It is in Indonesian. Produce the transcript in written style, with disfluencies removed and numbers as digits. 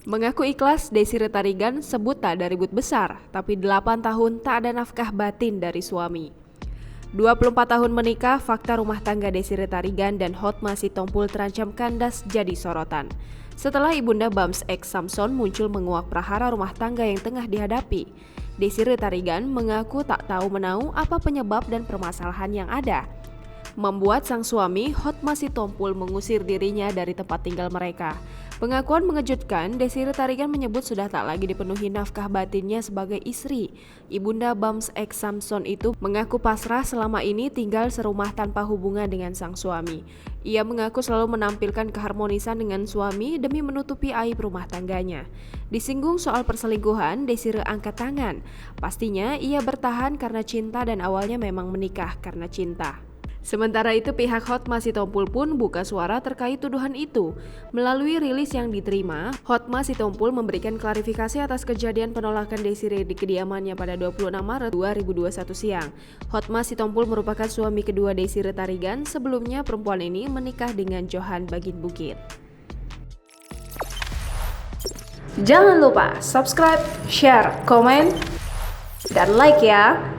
Mengaku ikhlas, Desire Tarigan sebut tak ada ribut besar, tapi 8 tahun tak ada nafkah batin dari suami. 24 tahun menikah, fakta rumah tangga Desire Tarigan dan Hotma Sitompul terancam kandas jadi sorotan. Setelah ibunda Bams X Samson muncul menguak prahara rumah tangga yang tengah dihadapi, Desire Tarigan mengaku tak tahu menau apa penyebab dan permasalahan yang ada, membuat sang suami Hotma Sitompul mengusir dirinya dari tempat tinggal mereka. Pengakuan mengejutkan, Desire Tarigan menyebut sudah tak lagi dipenuhi nafkah batinnya sebagai istri. Ibunda Bams X Samson itu mengaku pasrah selama ini tinggal serumah tanpa hubungan dengan sang suami. Ia mengaku selalu menampilkan keharmonisan dengan suami demi menutupi aib rumah tangganya. Disinggung soal perselingkuhan, Desire angkat tangan. Pastinya ia bertahan karena cinta dan awalnya memang menikah karena cinta. Sementara itu pihak Hotma Sitompul pun buka suara terkait tuduhan itu. Melalui rilis yang diterima, Hotma Sitompul memberikan klarifikasi atas kejadian penolakan Desire di kediamannya pada 26 Maret 2021 siang. Hotma Sitompul merupakan suami kedua Desire Tarigan. Sebelumnya perempuan ini menikah dengan Johan Bagin Bukit. Jangan lupa subscribe, share, komen, dan like ya!